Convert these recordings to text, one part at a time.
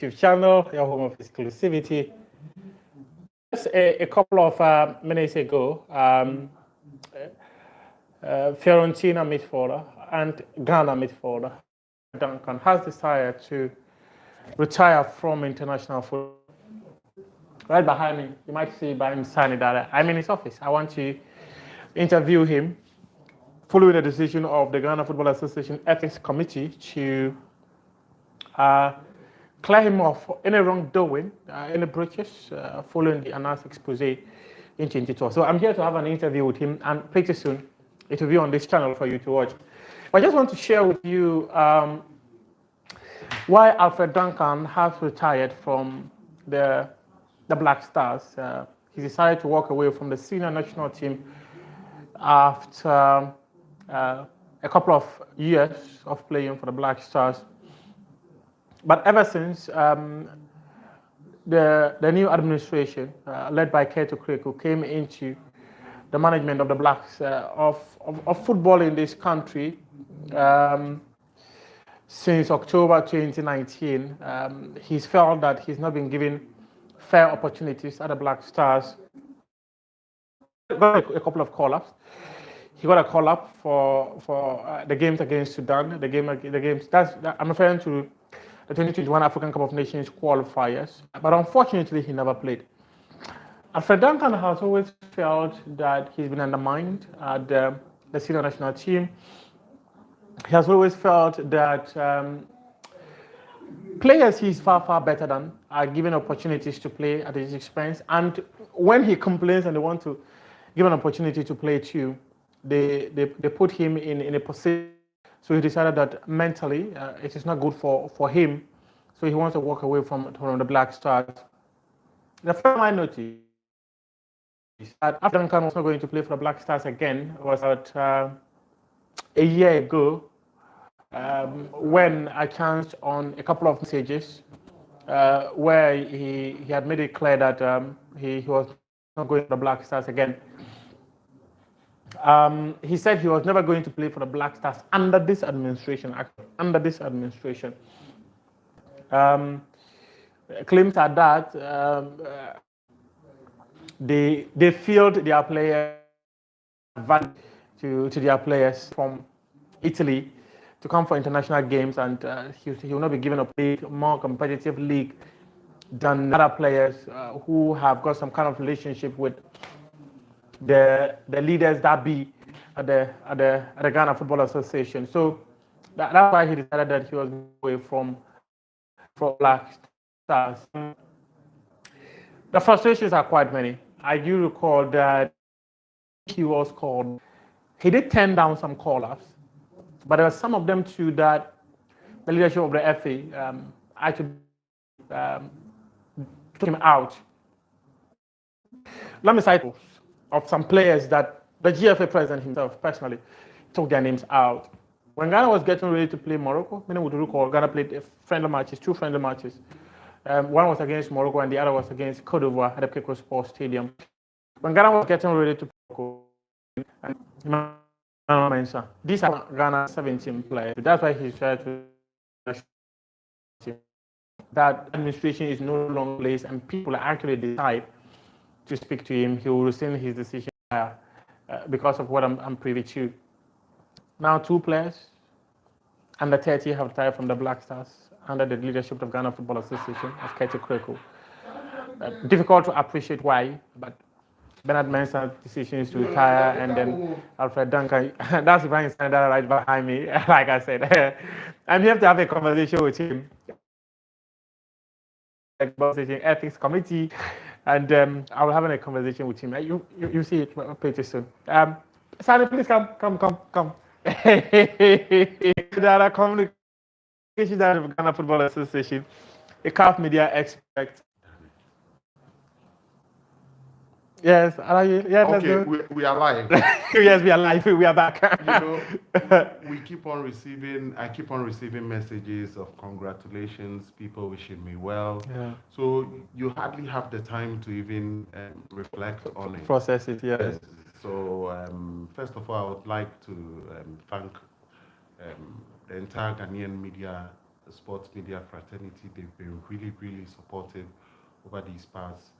YouTube channel, your home of exclusivity. Just a couple of minutes ago, Fiorentina midfielder and Ghana midfielder Duncan has decided to retire from international football. Right behind me, you might see Ibrahim Sannie Daara. I'm in his office. I want to interview him following the decision of the Ghana Football Association Ethics Committee to clear him of any wrongdoing, any breaches following the announced expose in 2012. So I'm here to have an interview with him, and pretty soon it will be on this channel for you to watch. But I just want to share with you why Alfred Duncan has retired from the Black Stars. He decided to walk away from the senior national team after a couple of years of playing for the Black Stars. But ever since the new administration, led by Keto Kreku, came into the management of the Blacks of football in this country since October 2019, he's felt that he's not been given fair opportunities at the Black Stars. Got a couple of call-ups. He got a call-up for the games against Sudan. The games. I'm referring to the 2021 African Cup of Nations qualifiers. But unfortunately, he never played. Alfred Duncan has always felt that he's been undermined at the senior national team. He has always felt that players he's far better than are given opportunities to play at his expense. And when he complains and they want to give an opportunity to play too, they put him in a position. So he decided that mentally it is not good for him. So he wants to walk away from the Black Stars. The first time I noticed that after Duncan was not going to play for the Black Stars again was that a year ago, when I chanced on a couple of messages where he had made it clear that he was not going to the Black Stars again. He said he was never going to play for the Black Stars under this administration. Actually, under this administration, claims are that they filled their players to their players from Italy to come for international games, and he will not be given a more competitive league than other players who have got some kind of relationship with the leaders that be at the Ghana Football Association. So that's why he decided that he was away from Black Stars. The frustrations are quite many. I do recall that he was called. He did turn down some call-ups, but there were some of them too that the leadership of the FA actually took him out. Let me cite of some players that the GFA president himself personally took their names out. When Ghana was getting ready to play Morocco, many would recall Ghana played two friendly matches. One was against Morocco and the other was against Cote d'Ivoire at the Keko Sports Stadium. When Ghana was getting ready to play Morocco, these are Ghana's 17 players. That's why he tried to that administration is no longer placed and people actually decide to speak to him. He will rescind his decision because of what I'm privy to. Now, two players under 30 have retired from the Black Stars under the leadership of Ghana Football Association of Keto Kreku. Difficult to appreciate why, but Bernard Mensah's decision is to retire, and then Alfred Duncan, that's Ibrahim Sannie Daara right behind me, like I said. I'm here to have a conversation with him. Ethics Committee, and I will have a conversation with him. You see it pretty soon. Sannie, please come. There are communications that of Ghana Football Association, a CAF media expert. Yes, are you? Yeah, okay, we are live. Yes, we are live. We are back. I keep on receiving messages of congratulations, people wishing me well. Yeah. So you hardly have the time to even reflect on it. Process it, yes. So first of all, I would like to thank the entire Ghanaian media the sports media fraternity. They've been really, really supportive over these past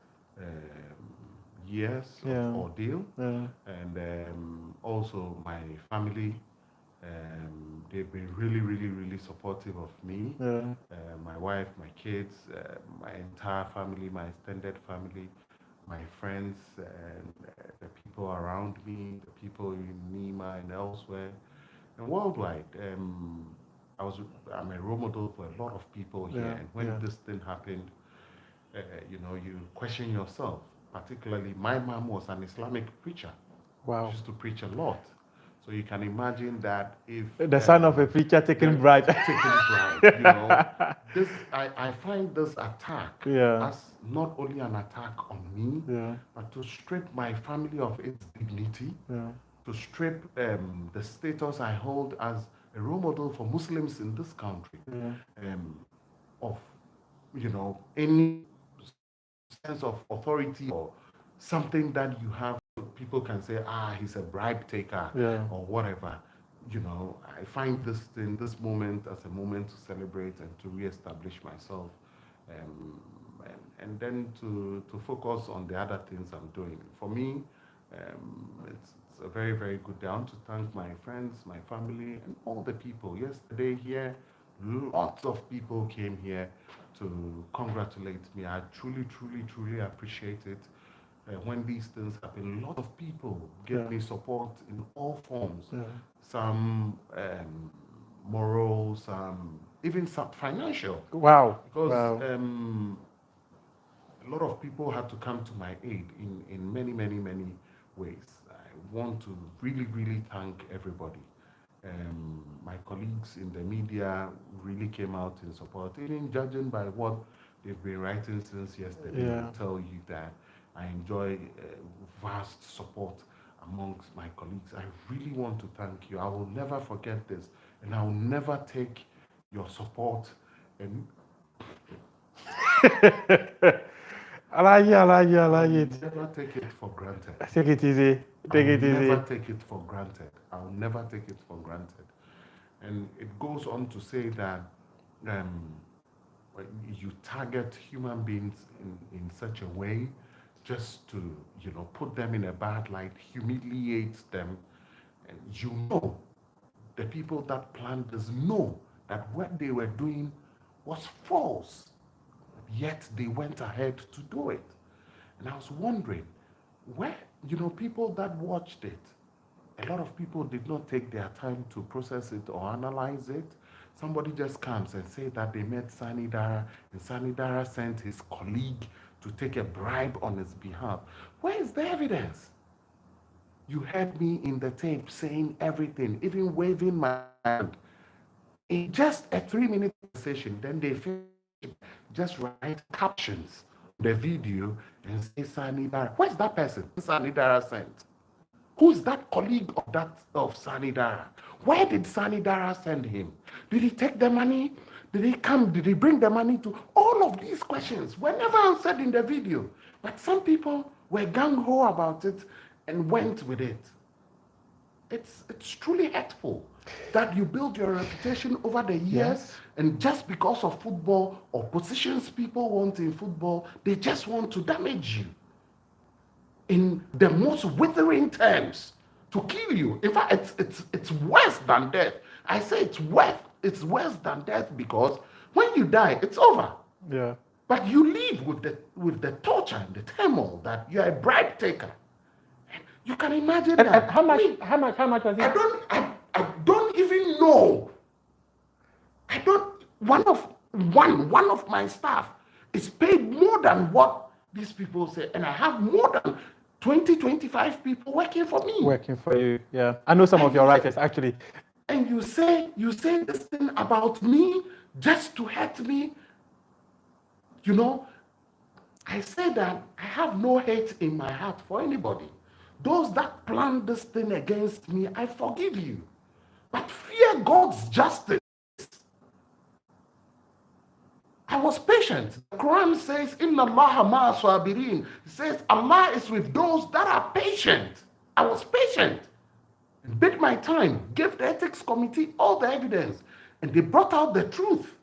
years of ordeal. And also my family, they've been really, really, really supportive of me. My wife, my kids, my entire family, my extended family, my friends, and the people around me, the people in Nima and elsewhere, and worldwide. I'm a role model for a lot of people here. And when this thing happened, you question yourself. Particularly, my mom was an Islamic preacher. Wow. She used to preach a lot. So you can imagine that if the son of a preacher taking bribe. I find this attack as not only an attack on me, but to strip my family of its dignity, to strip the status I hold as a role model for Muslims in this country, of any sense of authority or something that you have. People can say, he's a bribe taker or whatever. I find this moment as a moment to celebrate and to reestablish myself, and then to focus on the other things I'm doing. For me, it's a very, very good day. I want to thank my friends, my family, and all the people. Yesterday here, lots of people came here to congratulate me. I truly, truly, truly appreciate it. When these things happen, a lot of people give me support in all forms. Some moral, some even some financial. Wow. Because a lot of people had to come to my aid in many, many, many ways. I want to really, really thank everybody. My colleagues in the media really came out in support. Even judging by what they've been writing since yesterday, I tell you that I enjoy vast support amongst my colleagues. I really want to thank you. I will never forget this, and I will never take your support and I like it. Never take it for granted. Take it easy. Never take it for granted. I'll never take it for granted. And it goes on to say that you target human beings in such a way just to, put them in a bad light, humiliate them. And the people that planned this know that what they were doing was false. Yet they went ahead to do it. And I was wondering, where, people that watched it, a lot of people did not take their time to process it or analyze it. Somebody just comes and say that they met Sannie Daara, and Sannie Daara sent his colleague to take a bribe on his behalf. Where is the evidence? You heard me in the tape saying everything, even waving my hand. In just a 3-minute session, then they just write captions on the video and say Sannie Daara. Where's that person Sannie Daara sent? Who's that colleague of Sannie Daara? Where did Sannie Daara send him? Did he take the money? Did he come? Did he bring the money to? All of these questions were never answered in the video. But some people were gung-ho about it and went with it. It's truly hurtful that you build your reputation over the years, and just because of football or positions people want in football, they just want to damage you in the most withering terms, to kill you. In fact, it's worse than death. I say it's worse than death, because when you die, it's over. Yeah. But you live with the torture and the turmoil that you're a bribe taker. You can imagine that. And how much was it? I don't even know. One of my staff is paid more than what these people say, and I have more than 25 people working for me. Working for you, yeah. I know some of your writers, actually. And you say this thing about me just to hurt me. I say that I have no hate in my heart for anybody. Those that planned this thing against me, I forgive you. But fear God's justice. I was patient. The Quran says, Inna Allah ma'a sabirin. It says, Allah is with those that are patient. I was patient. And bid my time, gave the ethics committee all the evidence, and they brought out the truth.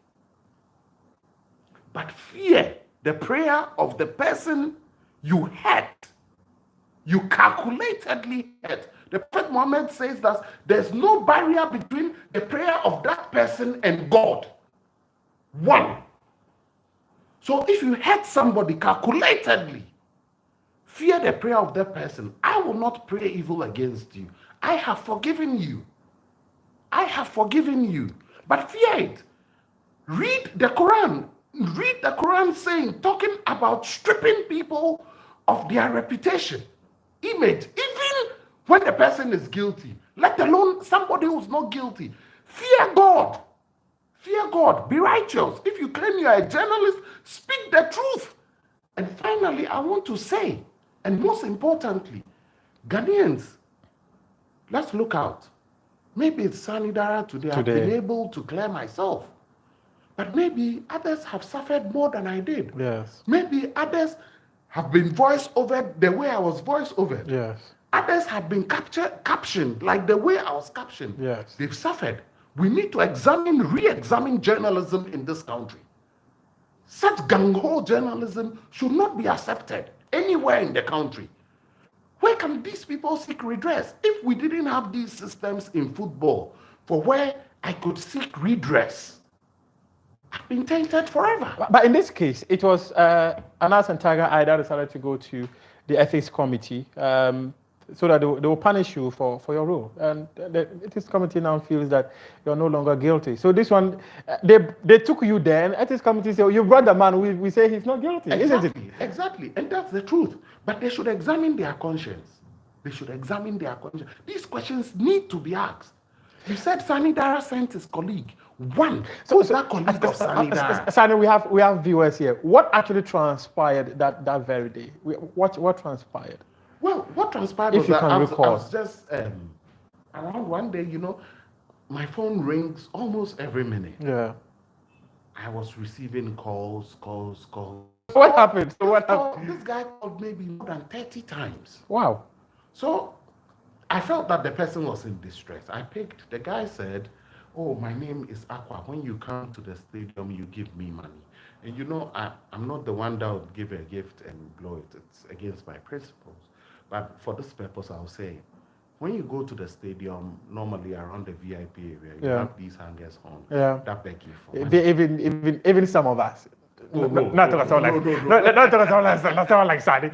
but fear the prayer of the person you hurt. You calculatedly hurt. The Prophet Muhammad says that there's no barrier between the prayer of that person and God. One. So if you hurt somebody calculatedly, fear the prayer of that person. I will not pray evil against you. I have forgiven you. I have forgiven you. But fear it. Read the Quran. Read the Quran saying, talking about stripping people of their reputation, image, even when the person is guilty, let alone somebody who's not guilty. Fear God. Fear God. Be righteous. If you claim you are a journalist, speak the truth. And finally, I want to say, and most importantly, Ghanaians, let's look out. Maybe it's Sannie Daara today. I've been able to clear myself. But maybe others have suffered more than I did. Yes. Maybe others have been voiced over the way I was voiced over. Yes. Others have been captioned like the way I was captioned. Yes. They've suffered. We need to re-examine journalism in this country. Such gung-ho journalism should not be accepted anywhere in the country. Where can these people seek redress? If we didn't have these systems in football for where I could seek redress, I've been tainted forever. But in this case, it was Anas and Tiger Eye that decided to go to the ethics committee so that they will punish you for your role. And the ethics committee now feels that you're no longer guilty. So this one, they took you there, and ethics committee said, you brought the man, we say he's not guilty, isn't it? Exactly, and that's the truth. But they should examine their conscience. They should examine their conscience. These questions need to be asked. You said Sannie Daara sent his colleague. Who's that colleague of Sannie Daara? Sannie, we have viewers here. What actually transpired that very day? What transpired? Well, what transpired if was you that can I recall. was just around one day, my phone rings almost every minute. Yeah. I was receiving calls. What happened? This guy called maybe more than 30 times. Wow. So I felt that the person was in distress. I picked. The guy said, oh, my name is Aqua. When you come to the stadium, you give me money. And I'm not the one that would give a gift and blow it. It's against my principles. But for this purpose, I'll say, when you go to the stadium, normally around the VIP area, you have these hangers on that beg you for money. Even some of us. Not like Sannie.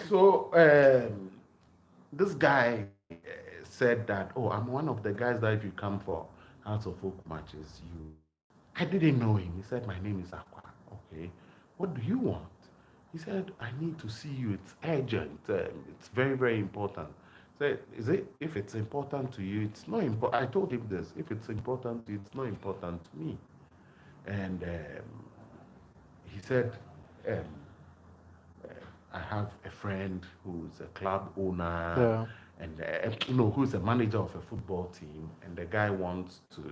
So this guy said that, oh, I'm one of the guys that if you come for House of Folk matches, I didn't know him. He said, my name is Aqua. Okay, what do you want? He said, I need to see you. It's urgent. It's very, very important. I said, if it's important to you, it's not important. I told him this. If it's important to you, it's not important to me. And he said, I have a friend who's a club owner and who's a manager of a football team, and the guy wants to,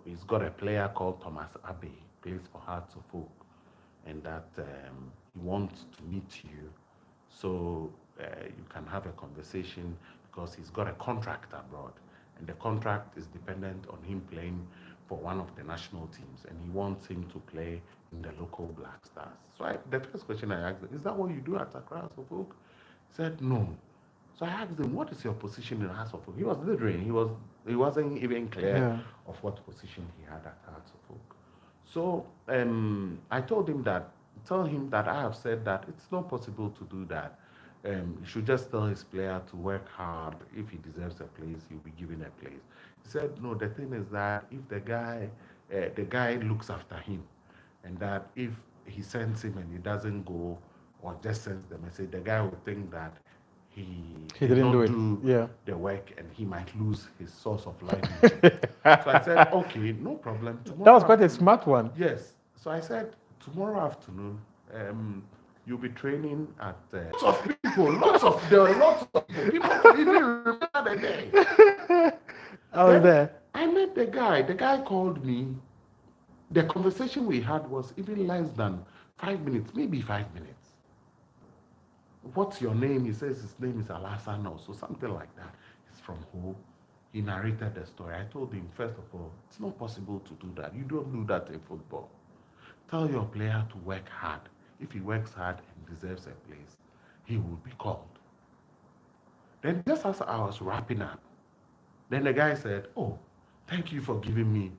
he's got a player called Thomas Abbey, plays for Hearts of Oak, and that he wants to meet you, so you can have a conversation because he's got a contract abroad, and the contract is dependent on him playing for one of the national teams, and he wants him to play in the local Black Stars. So the first question I asked him, is that what you do at Accra House of Oak? He said, no. So I asked him, what is your position in House of Oak? He was littering. He wasn't even clear of what position he had at House of Oak. So I told him that, I have said that it's not possible to do that. He should just tell his player to work hard. If he deserves a place, he'll be given a place. He said, no, the thing is that if the guy looks after him, and that if he sends him and he doesn't go, or just sends the message, the guy will think that he didn't do the work, and he might lose his source of livelihood. So I said, okay, no problem. That was quite a smart one. Yes. So I said, tomorrow afternoon, you'll be training at lots of people. There are lots of people. People didn't remember the day. I was there. I met the guy. The guy called me. The conversation we had was even less than 5 minutes, maybe 5 minutes. What's your name? He says his name is Alassane, so something like that. He's from who? he narrated the story. I told him, first of all, it's not possible to do that. You don't do that in football. Tell your player to work hard. If he works hard and deserves a place, he will be called. Then just as I was wrapping up, then the guy said, oh, thank you for giving me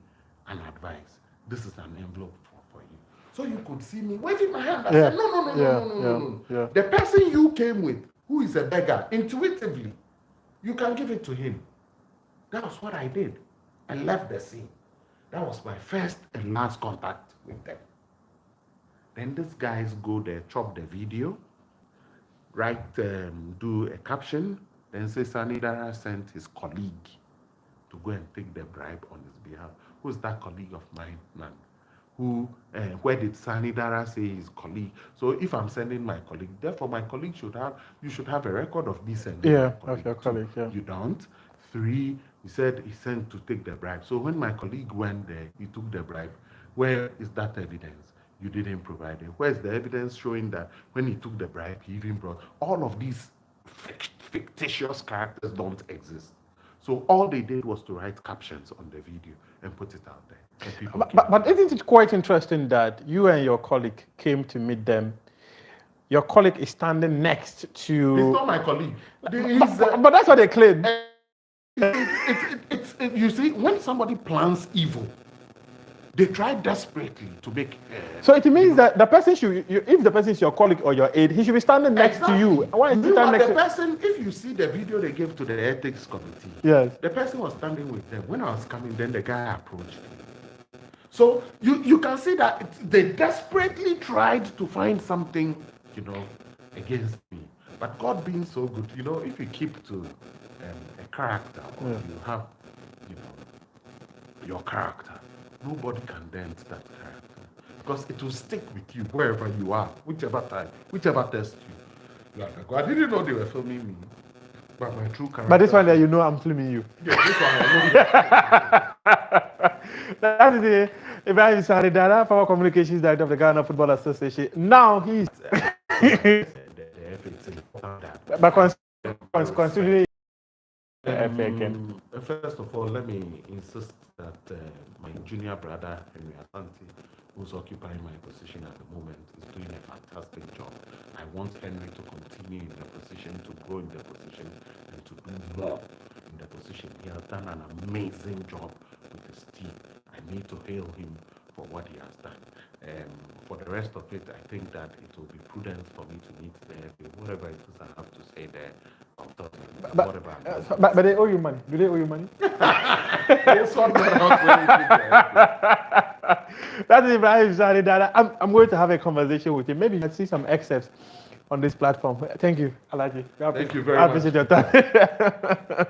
an advice. This is an envelope for you. So you could see me waving my hand. I said, no. The person you came with, who is a beggar, intuitively, you can give it to him. That was what I did. I left the scene. That was my first and last contact with them. Then these guys go there, chop the video, write, do a caption, then say Sannie Daara sent his colleague to go and take the bribe on his behalf. Who's that colleague of mine, man? Where did Sannie Daara say his colleague? So if I'm sending my colleague, therefore my colleague you should have a record of me sending my colleague. Of your colleague, yeah. You don't. 3, he said he sent to take the bribe. So when my colleague went there, he took the bribe. Where is that evidence? You didn't provide it. Where's the evidence showing that when he took the bribe, he even brought all of these fictitious characters don't exist. So all they did was to write captions on the video and put it out there. But isn't it quite interesting that you and your colleague came to meet them? Your colleague is standing next to... It's not my colleague. But that's what they claim. You see, when somebody plans evil, they try desperately to make... so it means that the person should, if the person is your colleague or your aide, he should be standing next to you. Why is he standing next to you? The person, if you see the video they gave to the ethics committee, yes, the person was standing with them. When I was coming, then the guy approached me. So you can see that they desperately tried to find something, against me. But God being so good, if you keep to a character, or you have, your character, nobody can dent that character. Because it will stick with you wherever you are, whichever time, whichever test you are. I didn't know they were filming me. But my true character. But this one there, I'm filming you. Yeah, this one I know. That is the Ibrahim Sannie Daara, former communications director of the Ghana Football Association. Now he's... But considering... First of all, let me insist that my junior brother, Henry Asante, who's occupying my position at the moment, is doing a fantastic job. I want Henry to continue in the position, to grow in the position, and to do more in the position. He has done an amazing job with his team. I need to hail him for what he has done. For the rest of it, I think that it will be prudent for me to meet there. Whatever it is I have to say there, I'll talk to him. But they owe you money. Do they owe you money? Yes, one That is Ibrahim Sannie Daara. I'm going to have a conversation with him. Maybe you can see some excerpts on this platform. Thank you, Alaji. Thank you very much. I appreciate your time.